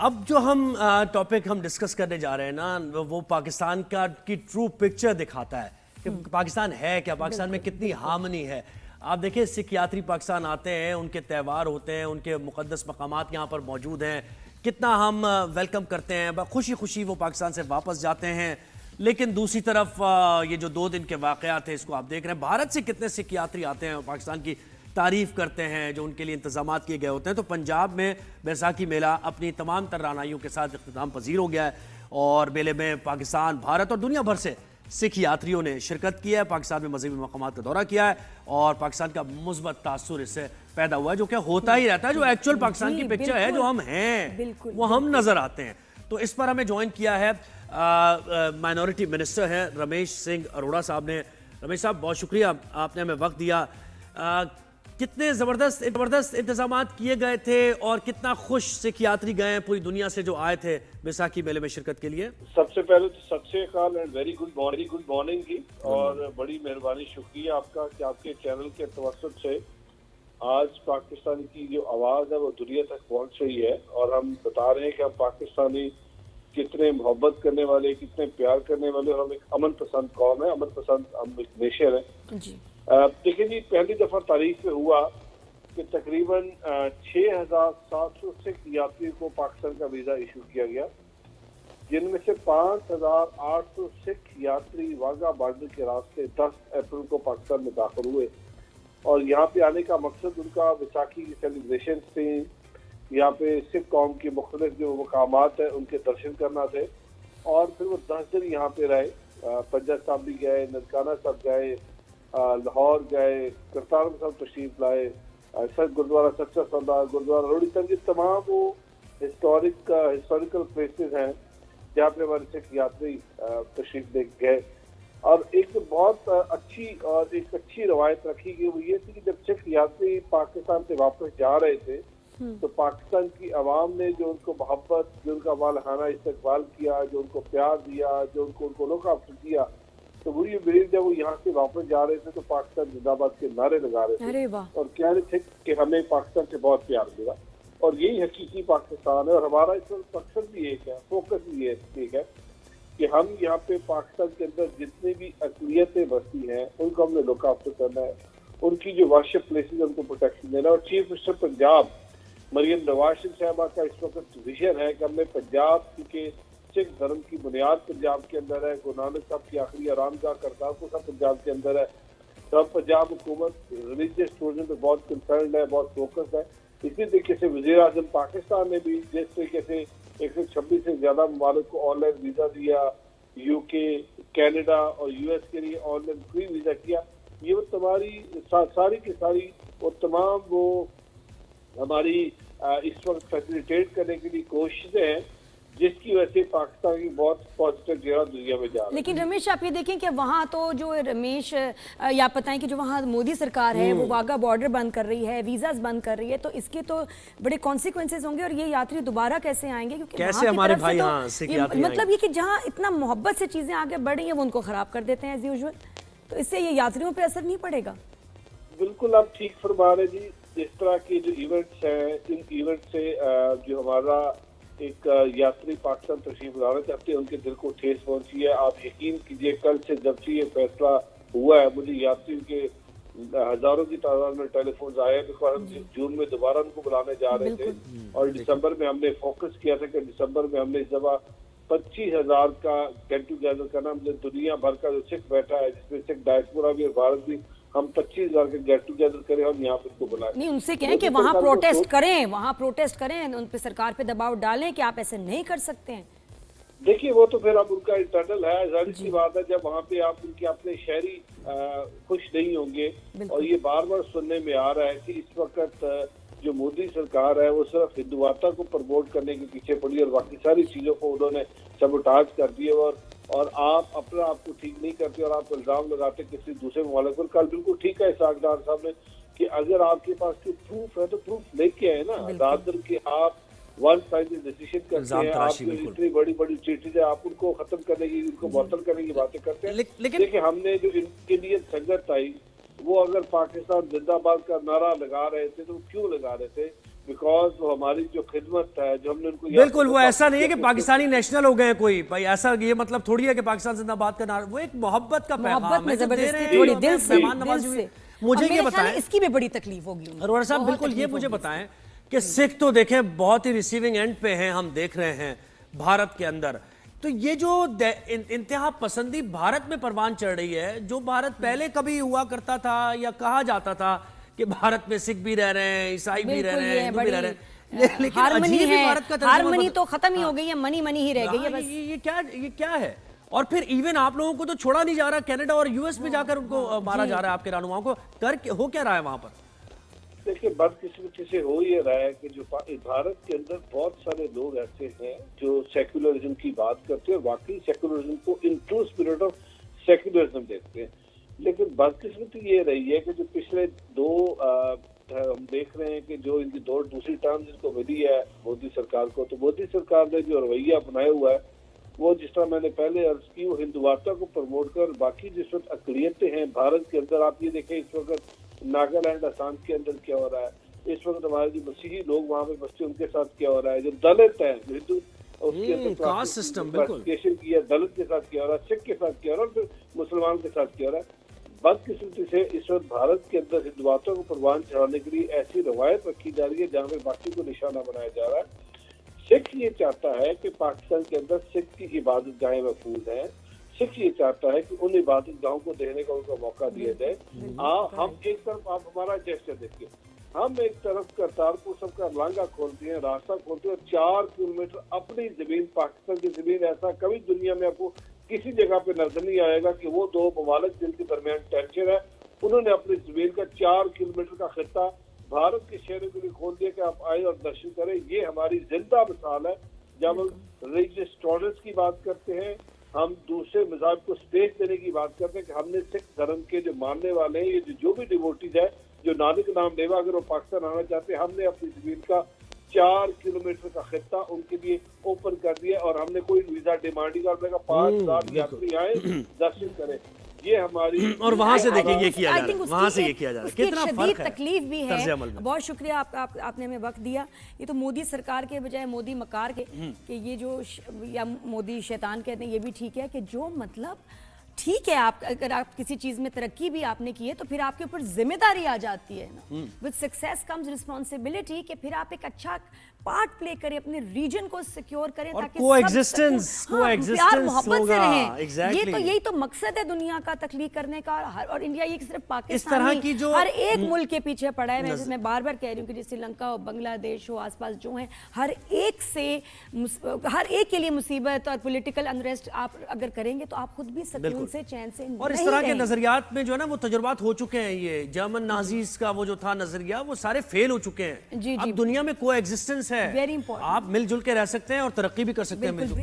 अब जो हम टॉपिक हम डिस्कस करने जा रहे हैं ना, वो पाकिस्तान का की ट्रू पिक्चर दिखाता है कि पाकिस्तान है क्या, पाकिस्तान में कितनी हार्मनी है। आप देखिए, सिख यात्री पाकिस्तान आते हैं, उनके त्यौहार होते हैं, उनके मुकद्दस मकामात यहाँ पर मौजूद हैं, कितना हम वेलकम करते हैं, खुशी खुशी वो पाकिस्तान से वापस जाते हैं। लेकिन दूसरी तरफ ये जो 2 दिन के वाक़यात हैं, इसको आप देख रहे हैं, भारत से कितने सिख यात्री आते हैं, पाकिस्तान की तारीफ़ करते हैं, जो उनके लिए इंतजाम किए गए होते हैं। तो पंजाब में बैसाखी मेला अपनी तमाम तरानाइयों के साथ इख्तिताम पजीर हो गया है और मेले में पाकिस्तान, भारत और दुनिया भर से सिख यात्रियों ने शिरकत की है, पाकिस्तान में मज़हबी मकामात का दौरा किया है और पाकिस्तान का मुस्बत तासुर इससे पैदा हुआ है, जो क्या होता ही रहता है। जो एक्चुअल पाकिस्तान की पिक्चर है, जो हम हैं, वो हम नज़र आते हैं। तो इस पर हमें ज्वाइन किया है माइनॉरिटी मिनिस्टर हैं रमेश सिंह अरोड़ा साहब ने। रमेश साहब, बहुत शुक्रिया, आपने हमें वक्त दिया। कितने ज़बरदस्त इंतजाम किए गए थे और कितना खुश सिख यात्री गए हैं पूरी दुनिया से जो आए थे बैसाखी मेले में शिरकत के लिए? सबसे पहले तो सत श्री अकाल एंड वेरी गुड मॉर्निंग की, और बड़ी मेहरबानी, शुक्रिया आपका कि आपके चैनल के तवज्जुह से आज पाकिस्तान की जो आवाज़ है वो दुनिया तक पहुंच रही है और हम बता रहे हैं कि हम पाकिस्तानी कितने मोहब्बत करने वाले, कितने प्यार करने वाले, और हम एक अमन पसंद कौम है, अमन पसंद हम एक नेशन है। देखिए जी, पहली दफा तारीख में हुआ कि तकरीबन 6,700 सिख यात्रियों को पाकिस्तान का वीजा इशू किया गया, जिनमें से 5,800 सिख यात्री वाघा बॉर्डर के रास्ते 10 अप्रैल को पाकिस्तान में दाखिल हुए। और यहाँ पे आने का मकसद उनका बैसाखी की सेलिब्रेशन थी, यहाँ पे सिख कौम की मुख्तलिफ जो मकामात है उनके दर्शन करना थे। और फिर वो 10 दिन यहाँ पे रहे, पंजा साहब भी गए, ननकाना साहब गए, लाहौर गए, करतारपुर साहब तशरीफ लाए, गुरुद्वारा सच्चा सौदा, गुरुद्वारा रोड़ी तक, ये तमाम वो हिस्टोरिकल प्लेसेस हैं जहाँ पे हमारे सिख यात्री तशरीफ ले गए। और एक बहुत अच्छी रवायत रखी गई, वो ये थी कि जब सिख यात्री पाकिस्तान से वापस जा रहे थे तो पाकिस्तान की आवाम ने जो उनको मोहब्बत, जो उनका वालहाना इस्तकबाल किया, जो उनको प्यार दिया, जो उनको लोकाफिल किया, तो वो ये बिलीव जब वो यहाँ से वापस जा रहे थे तो पाकिस्तान जिंदाबाद के नारे लगा रहे थे और कह रहे थे कि हमें पाकिस्तान से बहुत प्यार मिला। और यही हकीकी पाकिस्तान है और हमारा इस वक्त मकसद भी एक है, फोकस भी एक है कि हम यहाँ पे पाकिस्तान के अंदर जितनी भी अक़लियतें बसती हैं उनको हमने लुक आफ्टर करना है, उनकी जो वर्शिप प्लेसेस है उनको प्रोटेक्शन देना। और चीफ मिनिस्टर पंजाब मरियम नवाज शरीफ साहबा का इस वक्त विजन है कि हमने पंजाब के सिख धर्म की बुनियाद पंजाब के अंदर है, गुरु नानक साहब की आखिरी आरामगाह करतारपुर साहब पंजाब के अंदर है। तो पंजाब हुकूमत रिलीजियस टूरिज्म पे बहुत कंसर्न है, बहुत फोकस है। इसी तरीके से वज़ीर आज़म पाकिस्तान ने भी जिस तरीके से 126 से ज्यादा ममालिक को ऑनलाइन वीजा दिया, यूके, कनाडा और यूएस के लिए ऑनलाइन फ्री वीजा किया, ये वो तुम्हारी सारी की सारी वो तमाम वो हमारी इस वक्त फैसिलिटेट करने के लिए कोशिशें हैं, जिसकी वजह से पाकिस्तान की बहुत पॉजिटिव जगह दुनिया में जा रहा है। लेकिन रमेश, आप ये देखें कि वहाँ तो जो रमेश या बताएं कि जो वहाँ मोदी सरकार है वो वाघा बॉर्डर बंद कर रही है, वीजास बंद कर रही है, तो इसके तो बड़े कॉन्सिक्वेंसेज होंगे और ये यात्री दोबारा कैसे आएंगे? क्योंकि कैसे हमारे भाई मतलब ये कि जहाँ इतना मोहब्बत से चीजें आगे बढ़ रही है वो उनको खराब कर देते हैं एज यूजुअल, तो इससे ये यात्रियों पर असर नहीं पड़ेगा? बिल्कुल आप ठीक फरमा रहे जी। इस तरह के जो इवेंट्स हैं, इन इवेंट से जो हमारा एक यात्री पाकिस्तान तशरीफ लाना चाहते हैं उनके दिल को ठेस पहुंची है। आप यकीन कीजिए, कल से जब से ये फैसला हुआ है मुझे यात्रियों के हजारों की तादाद में टेलीफोन आए, बिकॉज हम जून में दोबारा उनको बुलाने जा रहे थे और दिसंबर में हमने फोकस किया था कि दिसंबर में हमने इस दफा 25,000 का गेट टूगेदर करना। हमने दुनिया भर का जो सिख बैठा है, जिसमें सिख डायस्पोरा भी और भारत भी, हम 25,000 के गेट टूगेदर करें और यहाँ पे उनको बुलाएं। नहीं, उनसे कहें कि वहाँ प्रोटेस्ट करें, उन पे सरकार पे दबाव डालें कि आप ऐसे नहीं कर सकते हैं। देखिए, वो तो फिर अब उनका इंटरनल है, जाहिर सी बात है, जब वहाँ पे आप उनके अपने शहरी खुश नहीं होंगे। और ये बार बार सुनने में आ रहा है कि इस वक्त जो मोदी सरकार है वो सिर्फ हिंदुवाता को प्रमोट करने के पीछे पड़ी और बाकी सारी चीजों को उन्होंने सबोटाज कर दिए। और आप अपना आपको ठीक नहीं करते और आप इल्जाम लगाते किसी दूसरे ममालिक पर। कल बिल्कुल ठीक है इसाक डार साहब ने कि अगर आपके पास कोई प्रूफ है तो प्रूफ लेके आए ना, रादर कि आप वन साइडेड डिसीजन करते हैं। आप जो इतनी बड़ी बड़ी चीजें हैं आप उनको खत्म करने की, उनको मुअत्तल करने की बातें करते हैं। देखिए, हमने जो इंडियन संगत आई वो अगर पाकिस्तान जिंदाबाद का नारा लगा रहे थे तो क्यों लगा रहे थे? बिकॉज वो हमारी जो खिदमत है, जो हमने उनको बिल्कुल, वो ऐसा नहीं है कि पाकिस्तानी नेशनल हो गए कोई भाई, ऐसा ये मतलब थोड़ी है कि पाकिस्तान जिंदाबाद का नारा, वो एक मोहब्बत का पैगाम मोहब्बत में है जो दे जबरदस्ती रहे हैं, थोड़ी जो दिल से, मेहमान नवाजी दिल हुई। से। मुझे और ये मेरे ख्याल बताएं, है इसकी भी बड़ी तकलीफ होगी उनको। अरोड़ा साहब, बहुत बिल्कुल ये तकलीफ मुझे होगी। बताएं कि सिख तो देखें बहुत ही रिसीविंग एंड पे हैं, हम देख रहे हैं भारत के अंदर, तो ये जो इंतहा पसंदी भारत में परवान चढ़ रही है, जो भारत पहले कभी हुआ करता था या कहा जाता था कि भारत में सिख भी रह रहे हैं, ईसाई भी रह रहे हैं, हिंदू भी रह रहे हैं, लेकिन हारमनी अजीब ही है, भारत का तर्जुमा हारमनी बदल- तो खत्म ही हो गई है, मनी मनी ही रह गई है हाँ, बस। ये क्या है? और फिर इवन आप लोगों को तो छोड़ा नहीं जा रहा, कनाडा और यूएस में जाकर उनको मारा जा रहा है, आपके रहनुमाओं को हो क्या रहा है वहां पर? देखिए, बदकिस्मती से हो ये रहा है कि जो भारत के अंदर बहुत सारे लोग ऐसे हैं जो सेक्युलरिज्म की बात करते हैं, वाकई सेक्युलरिज्म को in true spirit of secularism देखते हैं, लेकिन बदकिस्मती ये रही है कि जो पिछले हम देख रहे हैं कि जो इनकी दूसरी टर्म जिनको मिली है मोदी सरकार को, तो मोदी सरकार ने जो रवैया अपनाया हुआ है वो, जिस तरह मैंने पहले अर्ज की, वो हिंदुवाता को प्रमोट कर बाकी जिस वक्त अकलियतें हैं भारत के अंदर, आप ये देखें इस वक्त नागालैंड, असम के अंदर क्या हो रहा है, इस वक्त हमारे जो मसीही लोग वहाँ पे बसते उनके साथ क्या हो रहा है, जो दलित है, जो हिंदू उसके अंदर कास्ट सिस्टम बिल्कुल किया, दलित के साथ क्या हो रहा है, सिख के साथ क्या हो रहा है, फिर मुसलमान के साथ क्या हो रहा है। बदकिस्मती से इस वक्त भारत के अंदर हिंदुवातों को परवान चढ़ाने के लिए ऐसी रवायत रखी जा रही है जहाँ पे बाकी को निशाना बनाया जा रहा है। सिख ये चाहता है कि पाकिस्तान के अंदर सिख की इबादत गाहें महफूज हैं, सिख ये चाहता है कि उन इबादत गाहों को देखने का उनको मौका दिया जाए। हम एक तरफ, आप हमारा जेस्चर देखिए, हम एक तरफ करतारपुर सब का लांघा खोलते हैं, रास्ता खोलते हैं, 4 किलोमीटर अपनी जमीन, पाकिस्तान की जमीन, ऐसा कभी दुनिया में आपको किसी जगह पे नजर नहीं आएगा कि वो दो ममालिक जिनके दरमियान टेंशन है, उन्होंने अपनी जमीन का 4 किलोमीटर का खित्ता भारत के शहरों के लिए खोल दिया कि आप आए और दर्शन करें। ये हमारी जिंदा मिसाल है। जब हम रिलीजियस टॉलरेंस की बात करते हैं, हम दूसरे मज़हब को स्पेस देने की बात करते हैं कि हमने सिख धर्म के जो मानने वाले हैं, ये जो भी डिवोटीज है, जो नानक नाम लेवा अगर वो पाकिस्तान आना चाहते हैं, हमने अपनी जमीन का 4 किलोमीटर का खित्ता उनके लिए ओपन कर दिया और हमने कोई वीजा डिमांड ही कर देगा, 5,000 यात्री आए दर्शन करें। ये हमारी, और वहां से देखिए ये किया जा रहा है, वहां से ये किया जा रहा है, उसकी कितना शदीद फर्क है तकलीफ भी तर्ज़ है। अमल में। बहुत शुक्रिया आपने हमें वक्त दिया। ये तो मोदी सरकार के बजाय मोदी मकार के कि ये जो या मोदी शैतान कहते हैं, ये भी ठीक है कि जो मतलब ठीक है, आप अगर आप किसी चीज में तरक्की भी आपने की है तो फिर आपके ऊपर जिम्मेदारी आ जाती है ना, विद सक्सेस कम्स रिस्पॉन्सिबिलिटी, कि फिर आप एक अच्छा पार्ट प्ले करें, अपने रीजन को सिक्योर करें और ताकि coexistence प्यार मोहब्बत से होगा, रहें। exactly। यही तो मकसद है दुनिया का तख्लीक करने का। और इंडिया ये सिर्फ पाकिस्तान इस तरह की जो हर एक मुल्क के पीछे पड़ा है। मैं बार बार कह रही हूँ कि श्रीलंका हो, बांग्लादेश हो, आसपास जो है, हर एक के लिए मुसीबत और पॉलिटिकल अनरेस्ट आप अगर करेंगे तो आप खुद भी सुकून से, चैन से और इस तरह के नजरियात में जो है ना वो तजुर्बात हो चुके हैं। ये जर्मन नाजीज का वो जो था नजरिया, वो सारे फेल हो चुके हैं। जी, अब दुनिया में कोएग्जिस्टेंस है, Very important। आप मिलजुल के रह सकते हैं और तरक्की भी कर सकते हैं मिलजुल।